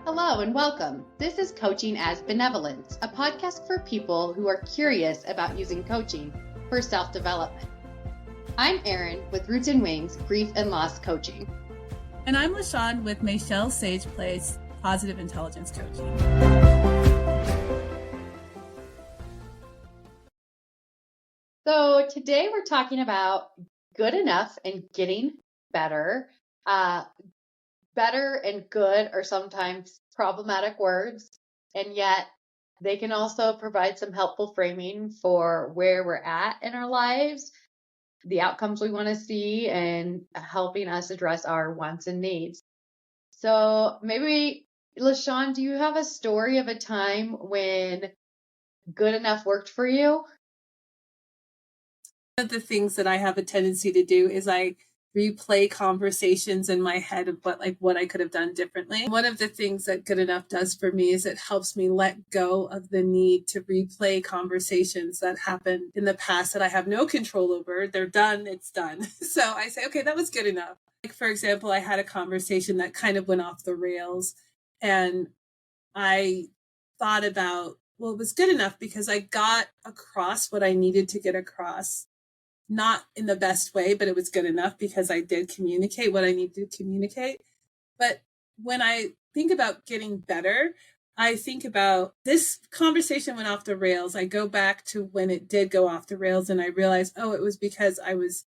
Hello and welcome. This is Coaching as Benevolence, a podcast for people who are curious about using coaching for self-development. I'm Eryn with Roots and Wings Grief and Loss Coaching. And I'm L'Shawn with Michelle Sage Place Positive Intelligence Coaching. So today we're talking about good enough and getting better. Better and good are sometimes problematic words, and yet they can also provide some helpful framing for where we're at in our lives, the outcomes we want to see, and helping us address our wants and needs. So maybe, L'Shawn, do you have a story of a time when good enough worked for you? One of the things that I have a tendency to do is I replay conversations in my head of what I could have done differently. One of the things that good enough does for me is it helps me let go of the need to replay conversations that happened in the past that I have no control over. They're done, it's done. So I say, okay, that was good enough. Like, for example, I had a conversation that kind of went off the rails, and I thought about, well, it was good enough because I got across what I needed to get across. Not in the best way, but it was good enough because I did communicate what I needed to communicate. But when I think about getting better, I think about this conversation went off the rails. I go back to when it did go off the rails, and I realized, oh, it was because I was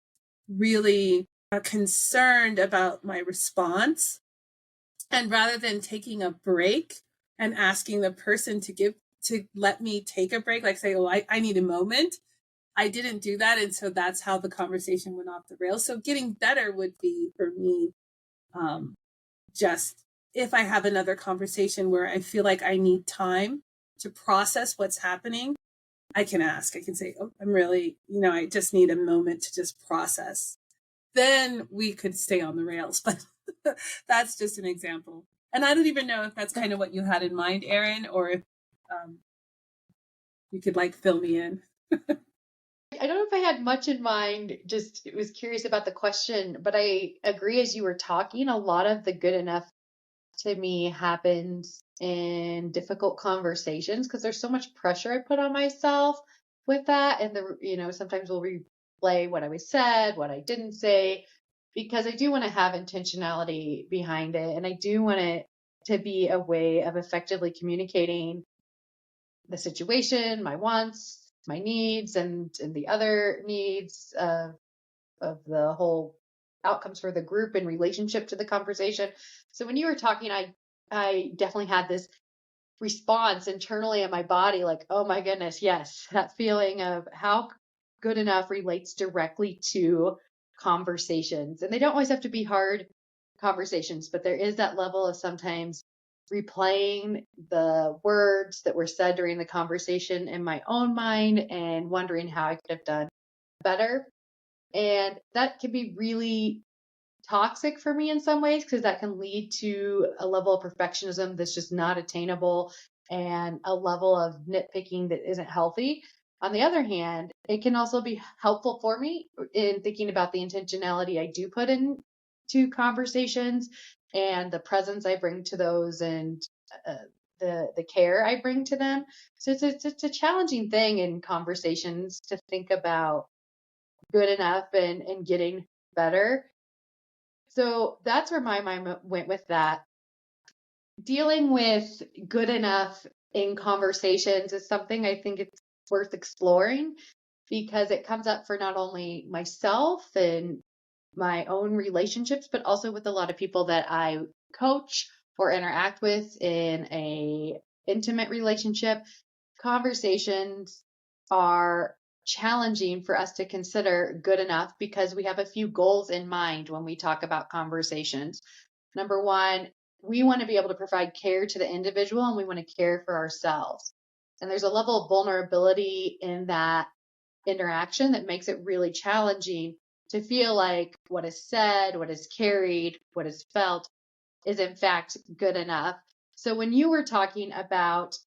really concerned about my response. And rather than taking a break and asking the person to let me take a break, like say, oh, I need a moment, I didn't do that. And so that's how the conversation went off the rails. So getting better would be for me, just if I have another conversation where I feel like I need time to process what's happening, I can ask. I can say, oh, I'm really, I just need a moment to just process. Then we could stay on the rails. But that's just an example. And I don't even know if that's kind of what you had in mind, Eryn, or if you could fill me in. I don't know if I had much in mind, just was curious about the question, but I agree as you were talking, a lot of the good enough to me happens in difficult conversations because there's so much pressure I put on myself with that. And sometimes we'll replay what I said, what I didn't say, because I do want to have intentionality behind it. And I do want it to be a way of effectively communicating the situation, my wants, my needs, and the other needs of the whole outcomes for the group in relationship to the conversation. So when you were talking, I definitely had this response internally in my body, like, oh my goodness, yes, that feeling of how good enough relates directly to conversations. And they don't always have to be hard conversations, but there is that level of sometimes replaying the words that were said during the conversation in my own mind and wondering how I could have done better. And that can be really toxic for me in some ways because that can lead to a level of perfectionism that's just not attainable and a level of nitpicking that isn't healthy. On the other hand, it can also be helpful for me in thinking about the intentionality I do put into conversations and the presence I bring to those and the care I bring to them. So it's a challenging thing in conversations to think about good enough and getting better. So that's where my mind went with that. Dealing with good enough in conversations is something I think it's worth exploring because it comes up for not only myself and my own relationships, but also with a lot of people that I coach or interact with in a intimate relationship. Conversations are challenging for us to consider good enough because we have a few goals in mind when we talk about conversations. Number one, we want to be able to provide care to the individual and we want to care for ourselves. And there's a level of vulnerability in that interaction that makes it really challenging to feel like what is said, what is carried, what is felt is in fact good enough. So when you were talking about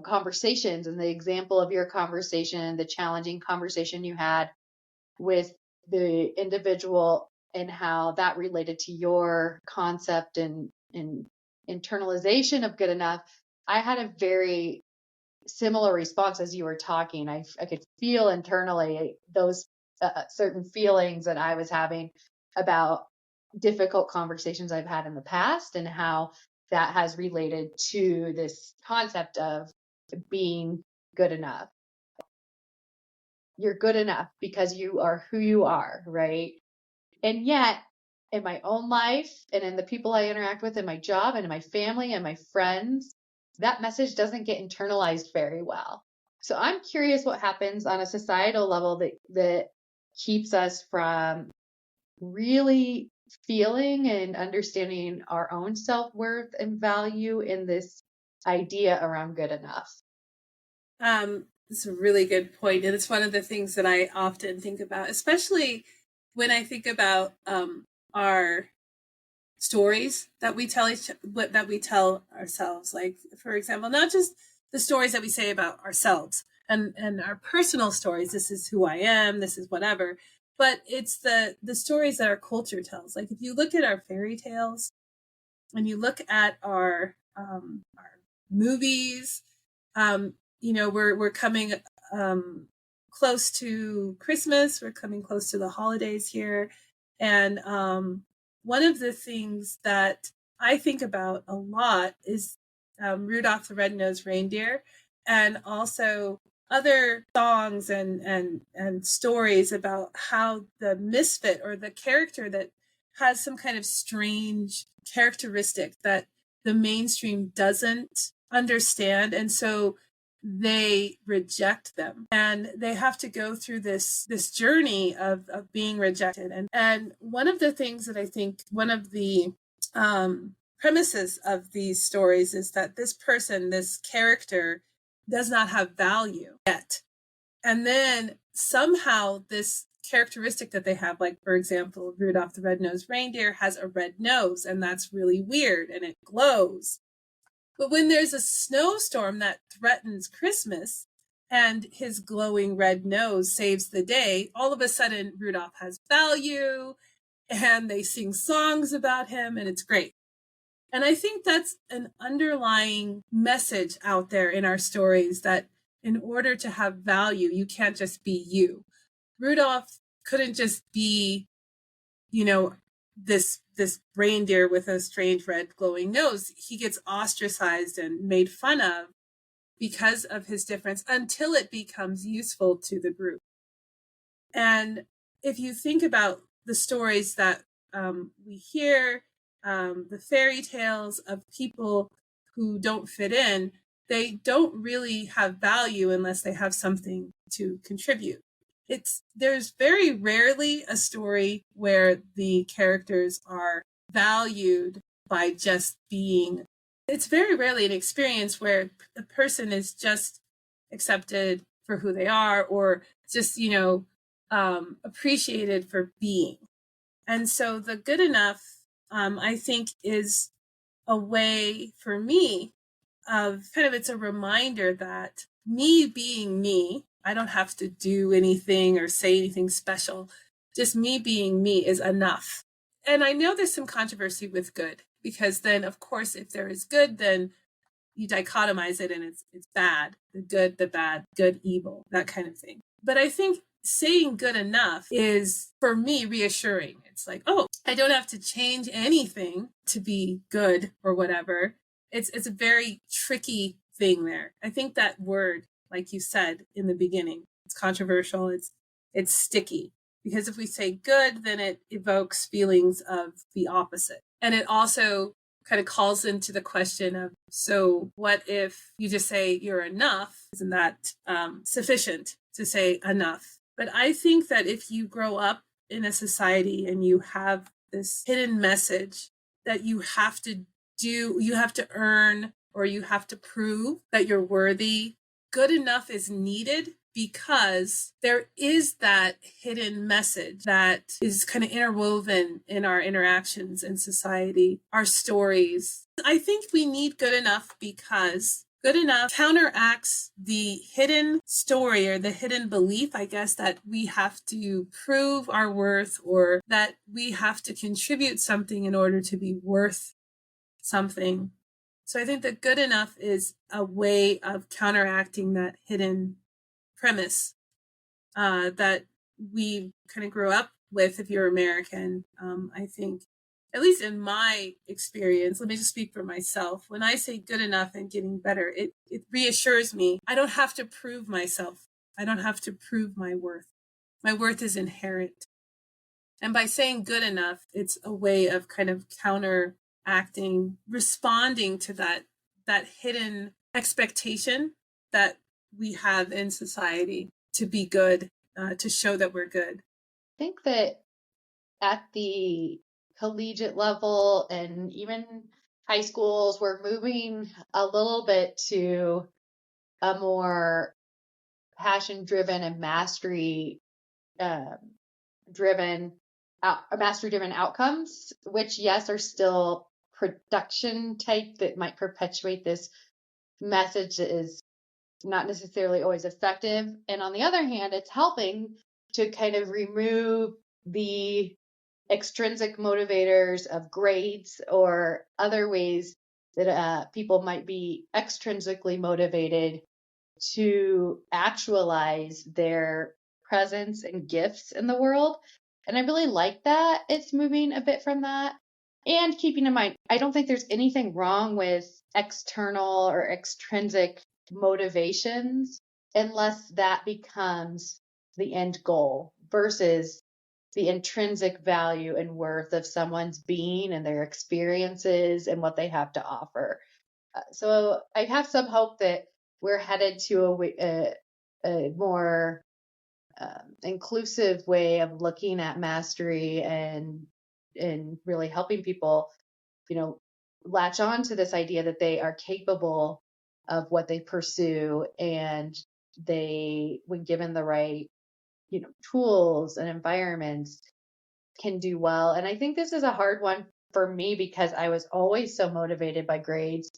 conversations, and the example of your conversation, the challenging conversation you had with the individual, and how that related to your concept and internalization of good enough. I had a very similar response as you were talking. I could feel internally those certain feelings that I was having about difficult conversations I've had in the past, and how that has related to this concept of being good enough. You're good enough because you are who you are, right? And yet, in my own life and in the people I interact with in my job and in my family and my friends, that message doesn't get internalized very well. So I'm curious what happens on a societal level that keeps us from really feeling and understanding our own self-worth and value in this idea around good enough. It's a really good point, and it's one of the things that I often think about, especially when I think about our stories that we tell ourselves. Like, for example, not just the stories that we say about ourselves and our personal stories. This is who I am. This is whatever. But it's the stories that our culture tells. Like, if you look at our fairy tales and you look at our movies, we're coming close to Christmas. We're coming close to the holidays here. And one of the things that I think about a lot is Rudolph the Red-Nosed Reindeer, and also other songs and stories about how the misfit, or the character that has some kind of strange characteristic that the mainstream doesn't understand. And so they reject them, and they have to go through this journey of being rejected. And one of the things that I think, one of the premises of these stories, is that this person, this character, does not have value yet. And then somehow this characteristic that they have, like, for example, Rudolph the Red-Nosed Reindeer has a red nose, and that's really weird, and it glows. But when there's a snowstorm that threatens Christmas and his glowing red nose saves the day, all of a sudden Rudolph has value, and they sing songs about him, and it's great. And I think that's an underlying message out there in our stories, that in order to have value, you can't just be you. Rudolph couldn't just be, this reindeer with a strange red glowing nose. He gets ostracized and made fun of because of his difference, until it becomes useful to the group. And if you think about the stories that we hear, the fairy tales of people who don't fit in, they don't really have value unless they have something to contribute. There's very rarely a story where the characters are valued by just being. It's very rarely an experience where a person is just accepted for who they are, or just, appreciated for being. And so the good enough, I think, is a way for me of it's a reminder that me being me, I don't have to do anything or say anything special. Just me being me is enough. And I know there's some controversy with good, because then, of course, if there is good, then you dichotomize it, and it's bad, the good, the bad, good, evil, that kind of thing. But I think saying good enough is, for me, reassuring. It's like, oh, I don't have to change anything to be good or whatever. It's a very tricky thing there. I think that word, like you said in the beginning, it's controversial. It's sticky, because if we say good, then it evokes feelings of the opposite. And it also kind of calls into the question of, so what if you just say you're enough? Isn't that sufficient to say enough? But I think that if you grow up in a society and you have this hidden message that you have to earn, or you have to prove that you're worthy, good enough is needed, because there is that hidden message that is kind of interwoven in our interactions in society, our stories. I think we need good enough because Good enough counteracts the hidden story or the hidden belief, I guess, that we have to prove our worth or that we have to contribute something in order to be worth something. So I think that good enough is a way of counteracting that hidden premise that we kind of grew up with if you're American. I think, at least in my experience, let me just speak for myself. When I say good enough and getting better, it reassures me. I don't have to prove myself. I don't have to prove my worth. My worth is inherent. And by saying good enough, it's a way of kind of counteracting, responding to that hidden expectation that we have in society to be good, to show that we're good. I think that at the collegiate level and even high schools, we're moving a little bit to a more passion driven and driven mastery driven outcomes, which yes are still production type that might perpetuate this message that is not necessarily always effective. And on the other hand, it's helping to kind of remove the extrinsic motivators of grades or other ways that people might be extrinsically motivated to actualize their presence and gifts in the world. And I really like that it's moving a bit from that. And keeping in mind, I don't think there's anything wrong with external or extrinsic motivations unless that becomes the end goal versus the intrinsic value and worth of someone's being and their experiences and what they have to offer. So I have some hope that we're headed to a more inclusive way of looking at mastery and really helping people, latch on to this idea that they are capable of what they pursue and they, when given the right, tools and environments, can do well. And I think this is a hard one for me because I was always so motivated by grades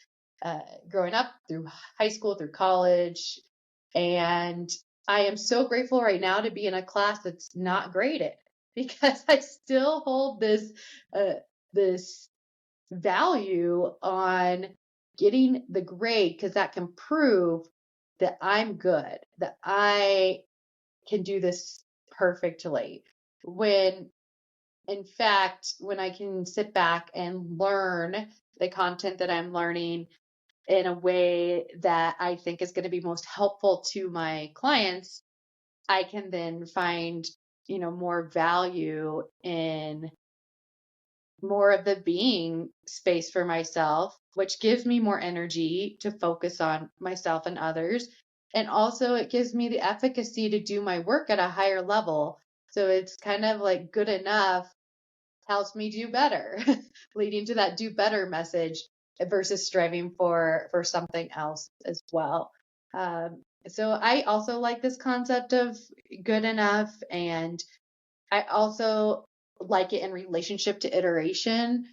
growing up through high school, through college. And I am so grateful right now to be in a class that's not graded because I still hold this value on getting the grade because that can prove that I'm good, that I can do this perfectly. When in fact, when I can sit back and learn the content that I'm learning in a way that I think is going to be most helpful to my clients, I can then find, more value in more of the being space for myself, which gives me more energy to focus on myself and others. And also, it gives me the efficacy to do my work at a higher level. So it's kind of like good enough helps me do better, leading to that do better message versus striving for something else as well. So I also like this concept of good enough, and I also like it in relationship to iteration.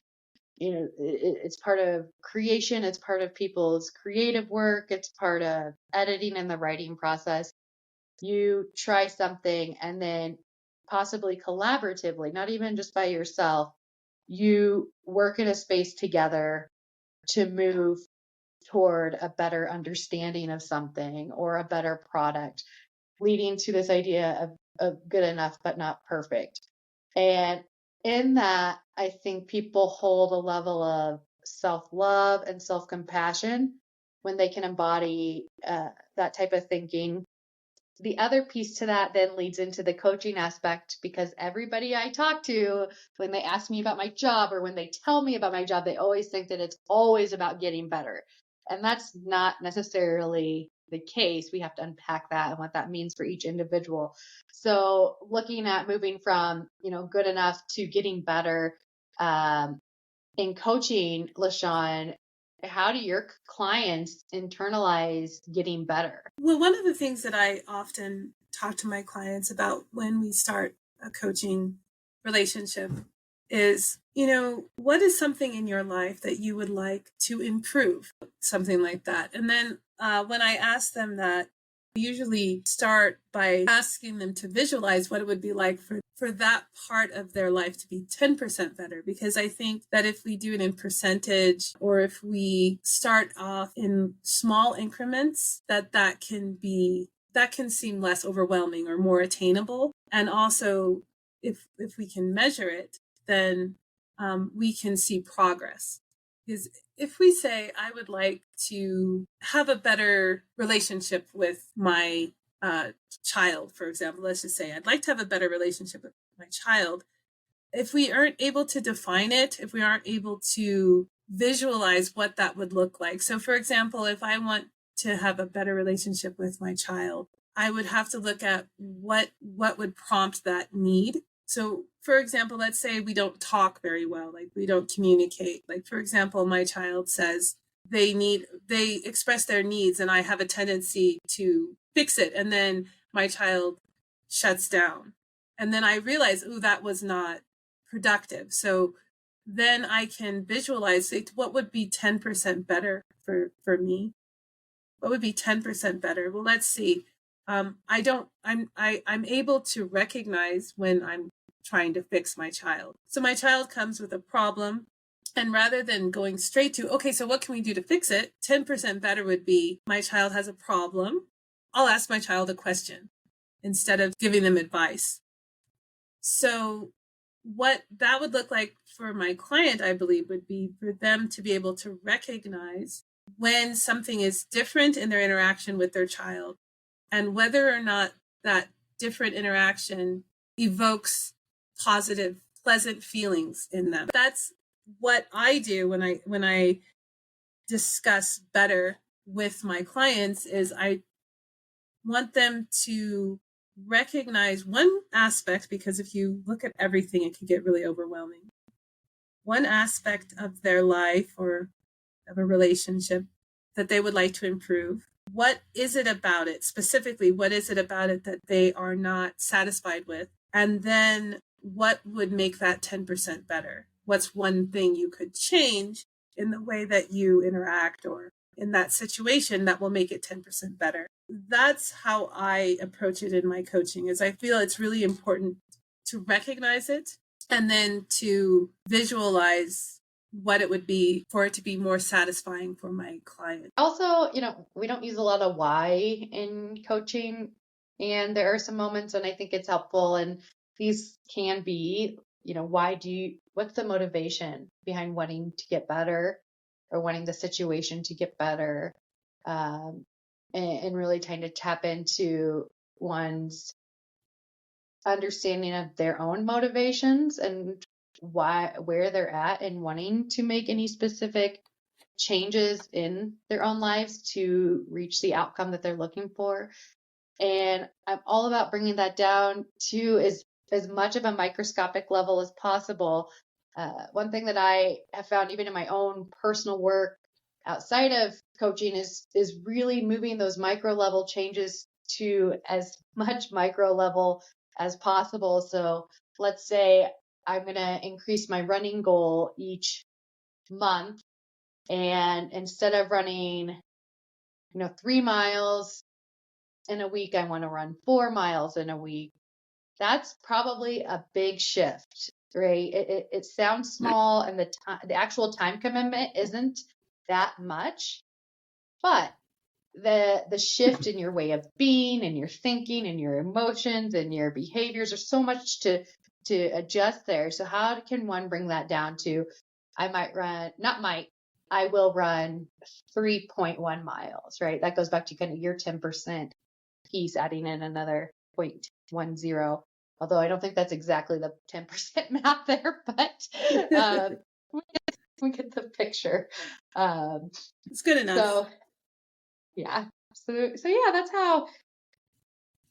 It's part of creation, it's part of people's creative work, it's part of editing and the writing process. You try something and then possibly collaboratively, not even just by yourself, you work in a space together to move toward a better understanding of something or a better product, leading to this idea of good enough but not perfect. And in that, I think people hold a level of self love and self compassion when they can embody that type of thinking. The other piece to that then leads into the coaching aspect because everybody I talk to, when they ask me about my job or when they tell me about my job, they always think that it's always about getting better. And that's not necessarily the case. We have to unpack that and what that means for each individual. So looking at moving from, good enough to getting better, in coaching, L'Shawn, how do your clients internalize getting better? Well, one of the things that I often talk to my clients about when we start a coaching relationship is, what is something in your life that you would like to improve? Something like that. And then when I ask them that, I usually start by asking them to visualize what it would be like for that part of their life to be 10% better. Because I think that if we do it in percentage, or if we start off in small increments, that can seem less overwhelming or more attainable. And also, if we can measure it, then we can see progress. Because if we say, I would like to have a better relationship with my child, for example, let's just say, I'd like to have a better relationship with my child. If we aren't able to define it, if we aren't able to visualize what that would look like. So, for example, if I want to have a better relationship with my child, I would have to look at what would prompt that need. So, for example, let's say we don't talk very well, like we don't communicate. Like, for example, my child says they express their needs, and I have a tendency to fix it. And then my child shuts down. And then I realize, that was not productive. So then I can visualize what would be 10% better for me. What would be 10% better? Well, let's see. I'm able to recognize when I'm trying to fix my child. So my child comes with a problem, and rather than going straight to, okay, so what can we do to fix it? 10% better would be, my child has a problem. I'll ask my child a question instead of giving them advice. So what that would look like for my client, I believe, would be for them to be able to recognize when something is different in their interaction with their child, and whether or not that different interaction evokes positive, pleasant feelings in them. That's what I do when I discuss better with my clients, is I want them to recognize one aspect, because if you look at everything, it can get really overwhelming. One aspect of their life or of a relationship that they would like to improve. What is it about it? Specifically, what is it about it that they are not satisfied with? And then what would make that 10% better? What's one thing you could change in the way that you interact or in that situation that will make it 10% better? That's how I approach it in my coaching, is I feel it's really important to recognize it and then to visualize what it would be for it to be more satisfying for my client. Also, we don't use a lot of why in coaching, and there are some moments when I think it's helpful, and these can be, what's the motivation behind wanting to get better or wanting the situation to get better? And really trying to tap into one's understanding of their own motivations and where they're at and wanting to make any specific changes in their own lives to reach the outcome that they're looking for. And I'm all about bringing that down to as much of a microscopic level as possible. One thing that I have found, even in my own personal work outside of coaching, is really moving those micro level changes to as much micro level as possible. So let's say I'm going to increase my running goal each month, and instead of running 3 miles in a week, I want to run 4 miles in a week. That's probably a big shift, right? It sounds small, and the actual time commitment isn't that much, but the shift in your way of being and your thinking and your emotions and your behaviors, there's so much to adjust there. So how can one bring that down to, I will run 3.1 miles, right? That goes back to kind of your 10% piece, adding in another 0.10. Although I don't think that's exactly the 10% math there, but we get the picture. It's good enough. So yeah. So yeah, that's how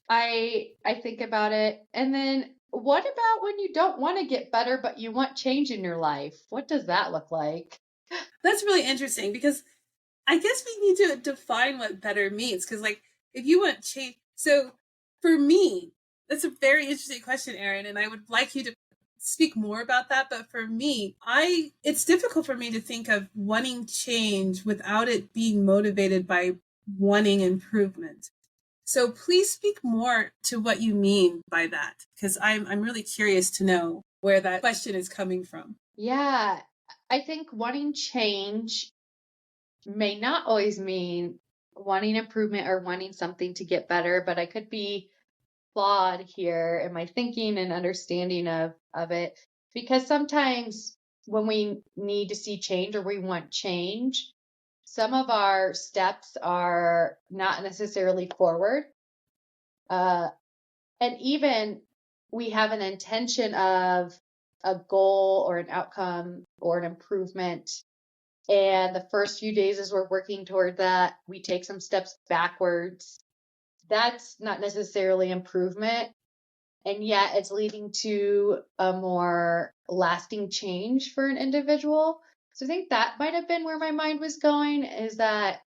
I think about it. And then what about when you don't want to get better, but you want change in your life? What does that look like? That's really interesting, because I guess we need to define what better means. Because, like, if you want change, so for me, that's a very interesting question, Eryn, and I would like you to speak more about that, but for me, it's difficult for me to think of wanting change without it being motivated by wanting improvement. So please speak more to what you mean by that, because I'm really curious to know where that question is coming from. Yeah, I think wanting change may not always mean wanting improvement or wanting something to get better, but I could be flawed here in my thinking and understanding of it, because sometimes when we need to see change or we want change, some of our steps are not necessarily forward. Uh, and even we have an intention of a goal or an outcome or an improvement. And the first few days as we're working toward that, we take some steps backwards. That's not necessarily improvement. And yet it's leading to a more lasting change for an individual. So I think that might have been where my mind was going, is that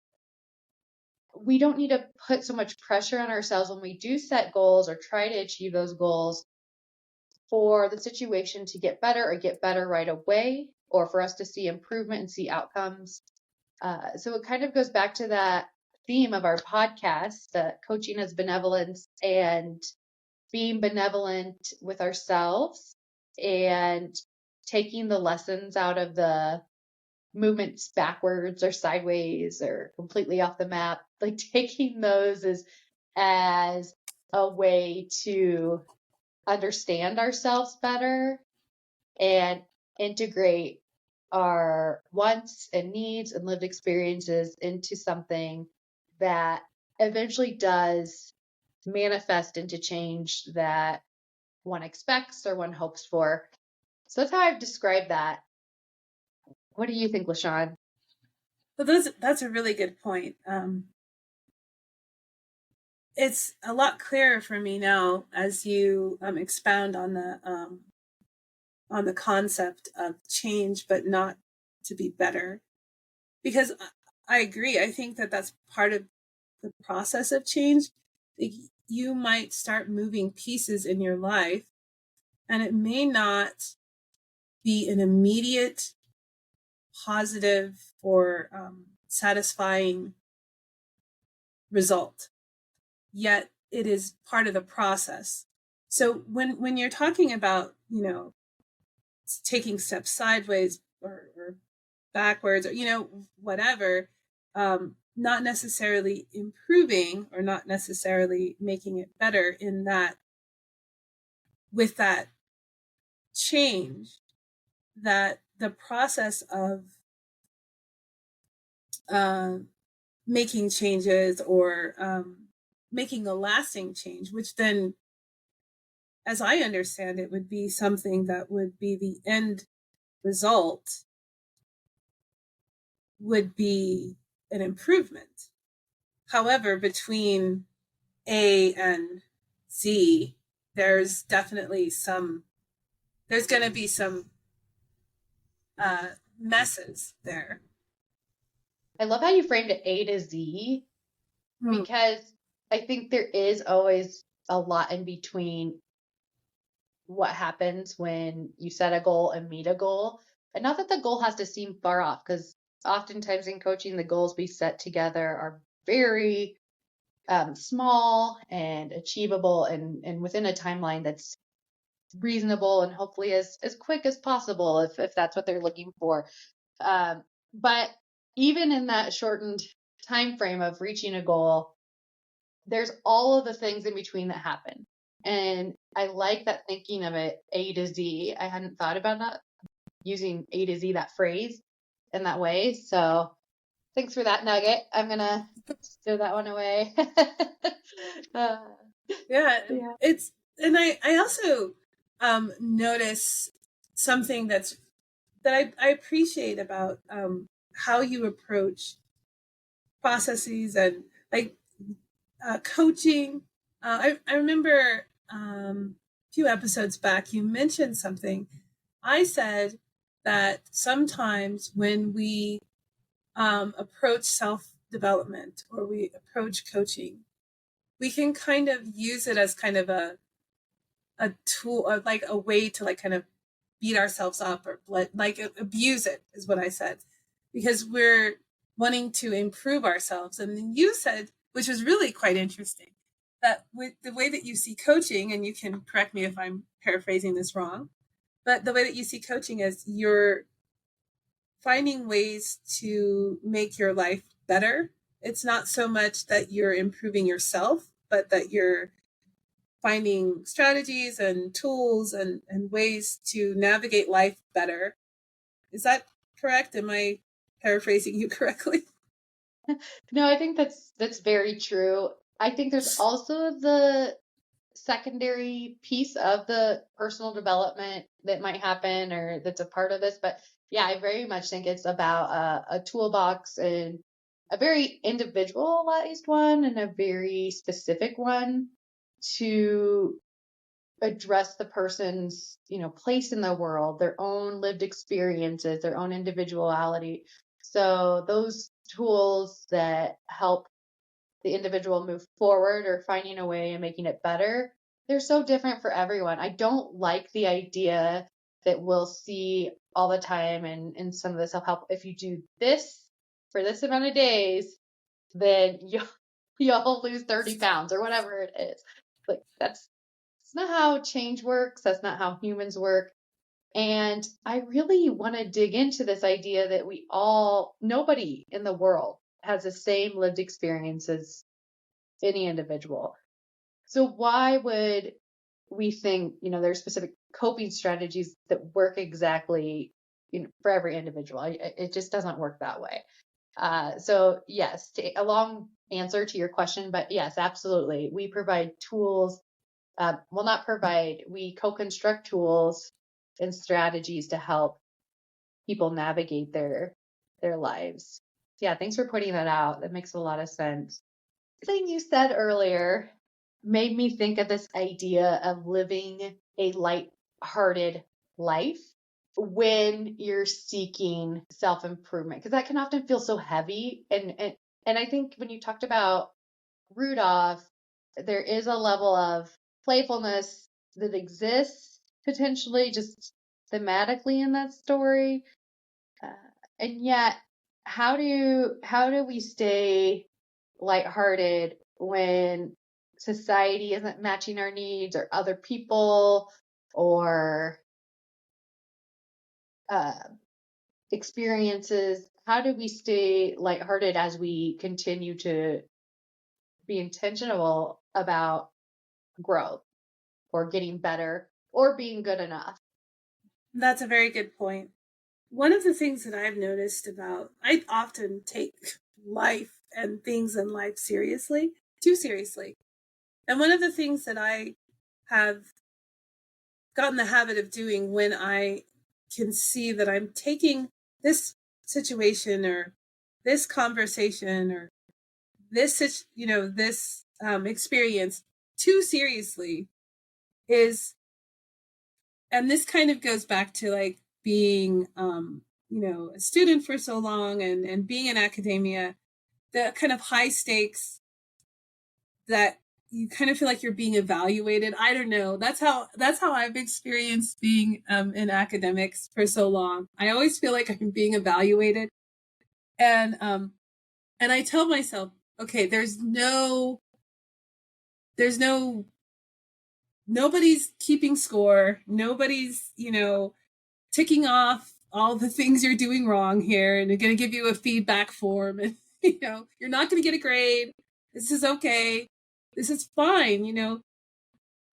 we don't need to put so much pressure on ourselves when we do set goals or try to achieve those goals for the situation to get better or get better right away, or for us to see improvement and see outcomes. So it kind of goes back to that theme of our podcast, coaching as benevolence, and being benevolent with ourselves and taking the lessons out of the movements backwards or sideways or completely off the map, like taking those as a way to understand ourselves better and integrate our wants and needs and lived experiences into something that eventually does manifest into change that one expects or one hopes for. So that's how I've described that. What do you think, L'Shawn? Well, that's a really good point. It's a lot clearer for me now as you expound on the concept of change, but not to be better. Because I agree. I think that that's part of the process of change. Like, you might start moving pieces in your life, and it may not be an immediate positive or satisfying result, yet it is part of the process. So when you're talking about, taking steps sideways or backwards, or whatever, not necessarily improving or not necessarily making it better, in that with that change, that the process of making changes or making a lasting change, which then, as I understand it, would be something that would be the end result, would be an improvement. However, between A and Z, there's definitely there's going to be some messes there. I love how you framed it A to Z, because I think there is always a lot in between what happens when you set a goal and meet a goal. And not that the goal has to seem far off, because oftentimes in coaching, the goals we set together are very small and achievable, and within a timeline that's reasonable and hopefully as quick as possible if that's what they're looking for. But even in that shortened time frame of reaching a goal, there's all of the things in between that happen. And I like that thinking of it A to Z. I hadn't thought about that, using A to Z, that phrase, in that way. So thanks for that nugget. I'm going to stow that one away. Yeah, Yeah. and I also notice something that I appreciate about how you approach processes and, like, coaching. I remember a few episodes back, you mentioned something. I said that sometimes when we approach self-development or we approach coaching, we can kind of use it as kind of a tool, or like a way to, like, kind of beat ourselves up or like abuse it, is what I said, because we're wanting to improve ourselves. And then you said, which was really quite interesting, that with the way that you see coaching, and you can correct me if I'm paraphrasing this wrong, but the way that you see coaching is you're finding ways to make your life better. It's not so much that you're improving yourself, but that you're finding strategies and tools and ways to navigate life better. Is that correct? Am I paraphrasing you correctly? No, I think that's very true. I think there's also the secondary piece of the personal development that might happen or that's a part of this. But yeah, I very much think it's about a toolbox, and a very individualized one and a very specific one to address the person's, place in the world, their own lived experiences, their own individuality. So those tools that help the individual move forward or finding a way and making it better, they're so different for everyone. I don't like the idea that we'll see all the time in some of the self-help, if you do this for this amount of days, then you'll lose 30 pounds or whatever it is. Like that's not how change works. That's not how humans work. And I really want to dig into this idea that nobody in the world has the same lived experience as any individual. So why would we think, there's specific coping strategies that work exactly, for every individual? It just doesn't work that way. So yes, a long answer to your question, but yes, absolutely. We provide tools. Well, not provide, we co-construct tools and strategies to help people navigate their lives. Yeah, thanks for pointing that out. That makes a lot of sense. Something you said earlier made me think of this idea of living a light-hearted life when you're seeking self-improvement, because that can often feel so heavy. And I think when you talked about Rudolph, there is a level of playfulness that exists potentially just thematically in that story. Uh, and yet, how do we stay lighthearted when society isn't matching our needs, or other people, or uh, experiences? How do we stay lighthearted as we continue to be intentional about growth or getting better or being good enough? That's a very good point. One of the things that I've noticed about, I often take life and things in life seriously, too seriously. And one of the things that I have gotten the habit of doing when I can see that I'm taking this situation or this conversation or this, this experience too seriously is, and this kind of goes back to like being, a student for so long and being in academia, the kind of high stakes that you kind of feel like you're being evaluated. I don't know. That's how I've experienced being in academics for so long. I always feel like I'm being evaluated, and I tell myself, okay, there's no nobody's keeping score. Nobody's ticking off all the things you're doing wrong here, and they're going to give you a feedback form, and you're not going to get a grade. This is okay. This is fine.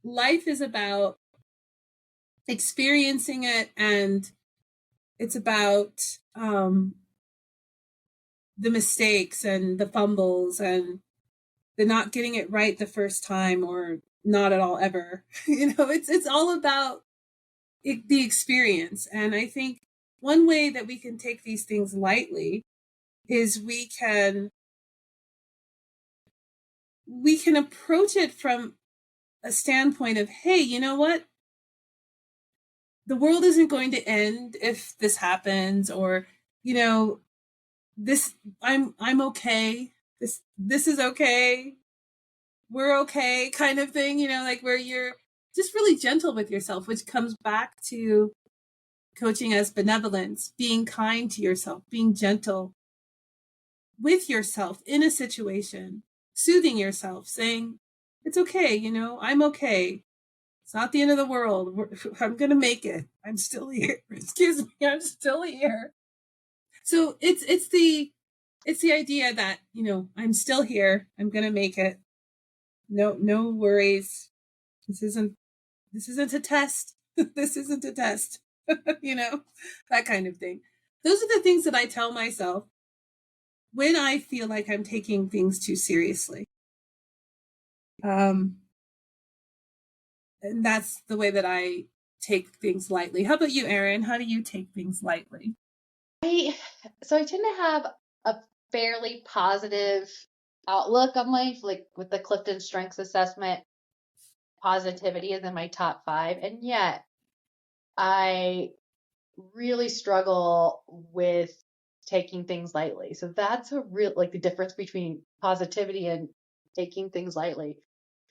Life is about experiencing it, and it's about the mistakes and the fumbles and the not getting it right the first time or not at all ever. It's all about the experience. And I think one way that we can take these things lightly is we can approach it from a standpoint of, hey, you know what? The world isn't going to end if this happens, or this I'm okay. This is okay. We're okay, kind of thing, like where you're just really gentle with yourself, which comes back to coaching as benevolence, being kind to yourself, being gentle with yourself in a situation, soothing yourself, saying, it's okay, you know, I'm okay. It's not the end of the world. I'm going to make it. I'm still here. Excuse me, I'm still here. So it's the idea that, you know, I'm still here. I'm going to make it. No worries. This isn't a test. This isn't a test. You know, that kind of thing. Those are the things that I tell myself when I feel like I'm taking things too seriously. And that's the way that I take things lightly. How about you, Eryn? How do you take things lightly? So I tend to have a fairly positive outlook on life, like with the Clifton Strengths Assessment, positivity is in my top 5. And yet I really struggle with taking things lightly. So that's a real, like the difference between positivity and taking things lightly.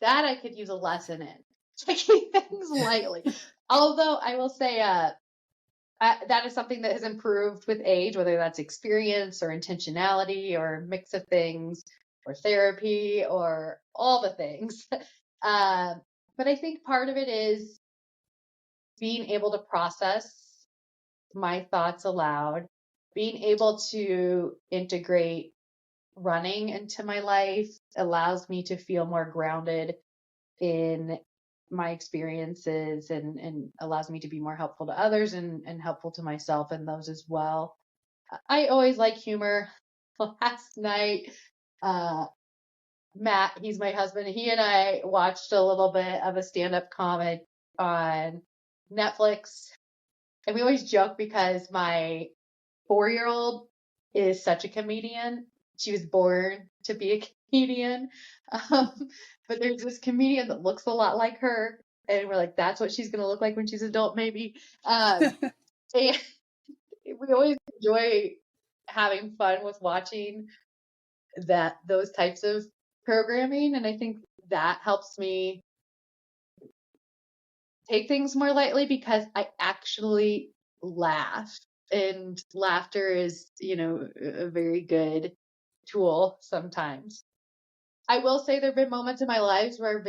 That I could use a lesson in taking things lightly. Although I will say, that is something that has improved with age, whether that's experience or intentionality or a mix of things or therapy or all the things. But I think part of it is being able to process my thoughts aloud, being able to integrate running into my life allows me to feel more grounded in my experiences and allows me to be more helpful to others and helpful to myself in those as well. I always like humor. Last night, Matt, he's my husband, he and I watched a little bit of a stand-up comic on Netflix. And we always joke because my 4-year-old is such a comedian. She was born to be a comedian. But there's this comedian that looks a lot like her. And we're like, that's what she's going to look like when she's adult, maybe. And we always enjoy having fun with watching those types of programming. And I think that helps me take things more lightly because I actually laugh. And laughter is, you know, a very good tool sometimes. I will say there have been moments in my lives where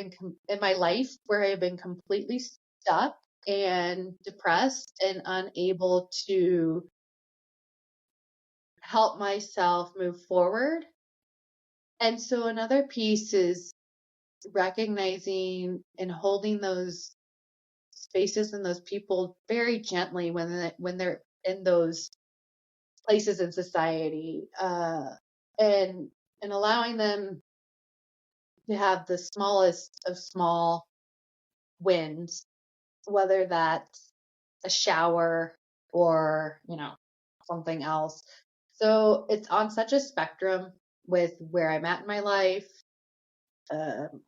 in my life where I've been completely stuck and depressed and unable to help myself move forward. And so another piece is recognizing and holding those spaces and those people very gently when they're in those places in society, and allowing them to have the smallest of small wins, whether that's a shower or, you know, something else. So it's on such a spectrum with where I'm at in my life,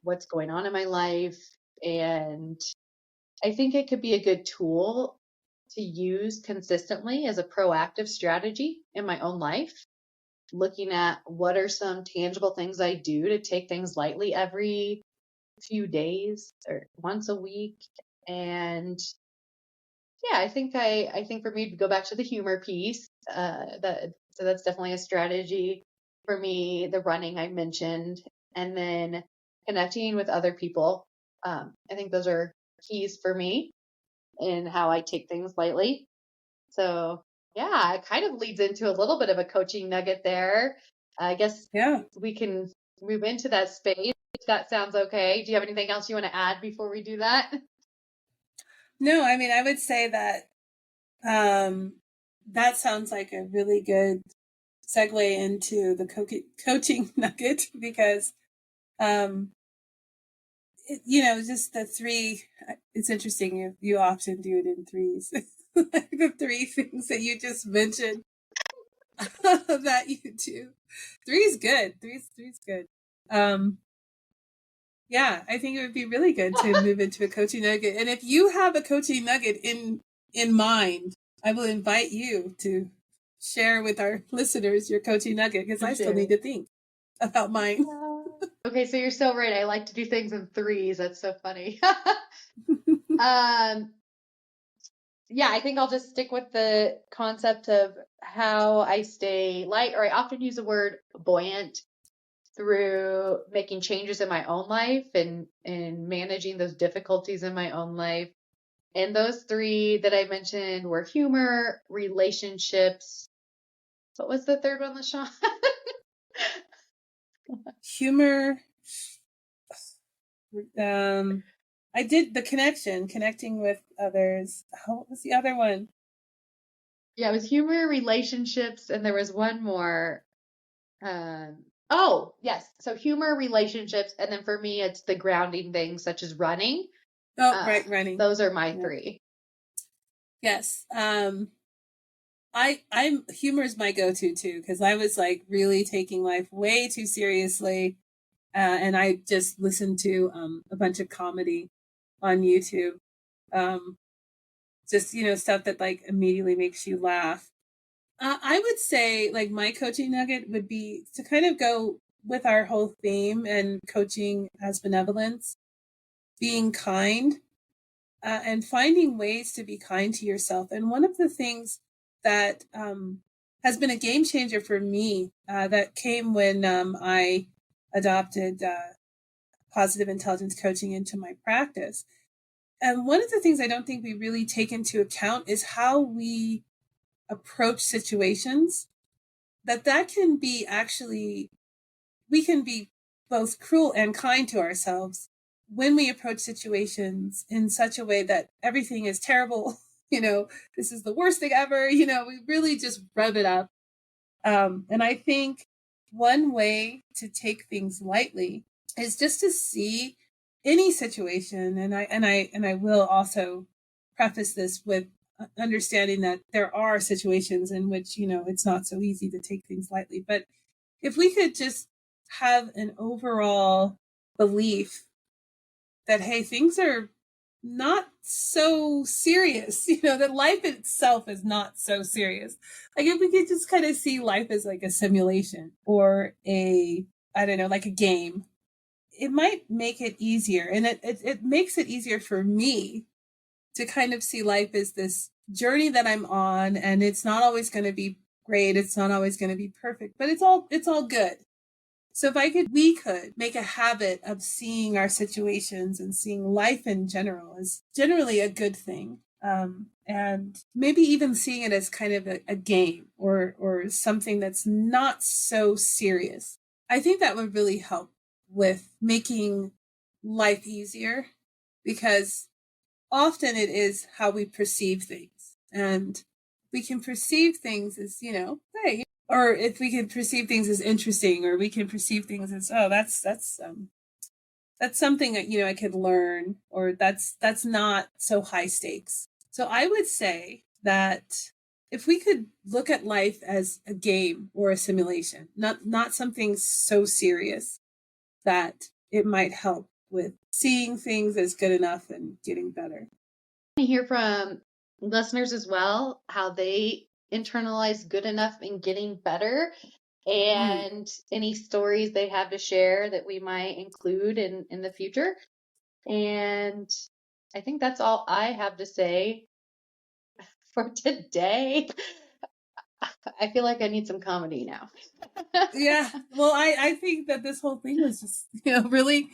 what's going on in my life, and I think it could be a good tool to use consistently as a proactive strategy in my own life. Looking at what are some tangible things I do to take things lightly every few days or once a week. And yeah, I think for me to go back to the humor piece, so that's definitely a strategy for me. The running I mentioned, and then connecting with other people. I think those are keys for me in how I take things lightly. So yeah, it kind of leads into a little bit of a coaching nugget there. I guess Yeah. we can move into that space if that sounds okay. Do you have anything else you want to add before we do that? No, I mean, I would say that that sounds like a really good segue into the coaching nugget because, you know, just the 3, it's interesting. You often do it in 3s. The 3 things that you just mentioned that you do. 3 is good. 3's good. Yeah, I think it would be really good to move into a coaching nugget. And if you have a coaching nugget in mind, I will invite you to share with our listeners your coaching nugget because I still need to think about mine. Okay, so you're so right. I like to do things in 3s. That's so funny. yeah, I think I'll just stick with the concept of how I stay light, or I often use the word buoyant through making changes in my own life and managing those difficulties in my own life. And those three that I mentioned were humor, relationships. What was the third one, LaShawn? Humor. I did the connecting with others. What was the other one? Yeah, it was humor, relationships, and there was one more. Oh, yes. So humor, relationships, and then for me, it's the grounding things such as running. Oh, right, running. Those are my Yeah. three. Yes. I'm humor is my go-to too, because I was like really taking life way too seriously. And I just listened to a bunch of comedy on YouTube. Just, stuff that like immediately makes you laugh. I would say like my coaching nugget would be to kind of go with our whole theme and coaching as benevolence, being kind, and finding ways to be kind to yourself. And one of the things that has been a game changer for me that came when I adopted positive intelligence coaching into my practice. And one of the things I don't think we really take into account is how we approach situations. That can be actually, we can be both cruel and kind to ourselves when we approach situations in such a way that everything is terrible. This is the worst thing ever. We really just rev it up. And I think one way to take things lightly is just to see any situation. And I will also preface this with understanding that there are situations in which, it's not so easy to take things lightly. But if we could just have an overall belief that, hey, things are not so serious, that life itself is not so serious. Like if we could just kind of see life as like a simulation or I don't know, like a game, it might make it easier. And it makes it easier for me to kind of see life as this journey that I'm on, and it's not always going to be great. It's not always going to be perfect, but it's all good. So if we could make a habit of seeing our situations and seeing life in general as generally a good thing. And maybe even seeing it as kind of a game or something that's not so serious. I think that would really help with making life easier, because often it is how we perceive things. And we can perceive things as, hey, or if we can perceive things as interesting, or we can perceive things as, oh, that's something that, I could learn, or that's not so high stakes. So I would say that if we could look at life as a game or a simulation, not something so serious, that it might help with seeing things as good enough and getting better. I hear from listeners as well how they internalize good enough and getting better, and any stories they have to share that we might include in the future. And I think that's all I have to say for today. I feel like I need some comedy now. Yeah. Well, I think that this whole thing was just, really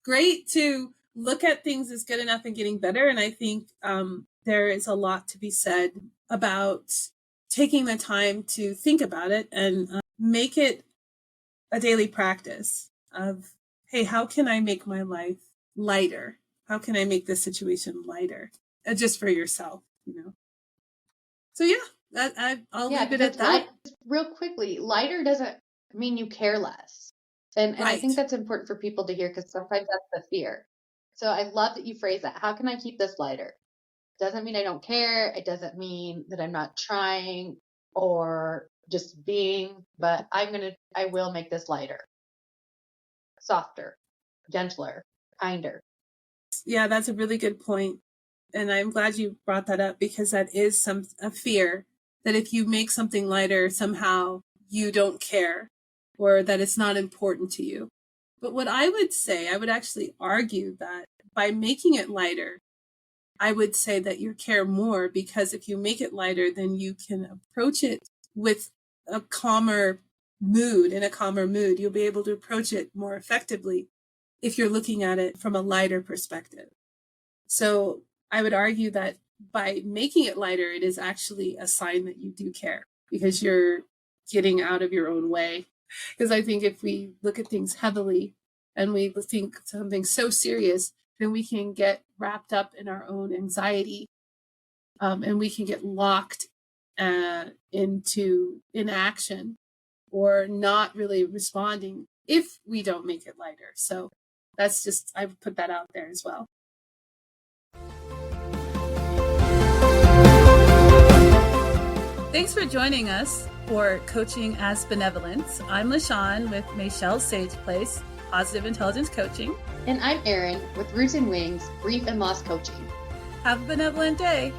great to look at things as good enough and getting better. And I think there is a lot to be said about taking the time to think about it and make it a daily practice of, hey, how can I make my life lighter? How can I make this situation lighter? Just for yourself, So yeah, I'll Yeah, leave it at because that. real quickly, lighter doesn't mean you care less. And I think Right. that's important for people to hear because sometimes that's the fear. So I love that you phrase that. How can I keep this lighter? Doesn't mean I don't care. It doesn't mean that I'm not trying or just being, but I will make this lighter, softer, gentler, kinder. Yeah, that's a really good point. And I'm glad you brought that up, because that is a fear that if you make something lighter, somehow you don't care, or that it's not important to you. But what I would say, I would actually argue that by making it lighter, I would say that you care more, because if you make it lighter, then you can approach it with a calmer mood. In a calmer mood, you'll be able to approach it more effectively if you're looking at it from a lighter perspective. So I would argue that by making it lighter, it is actually a sign that you do care, because you're getting out of your own way. Because I think if we look at things heavily and we think something so serious, then we can get wrapped up in our own anxiety, and we can get locked into inaction or not really responding if we don't make it lighter. So that's just, I would put that out there as well. Thanks for joining us for Coaching as Benevolence. I'm L'Shawn with Michelle's Sage Place, Positive Intelligence Coaching. And I'm Eryn with Roots and Wings, Grief and Loss Coaching. Have a benevolent day.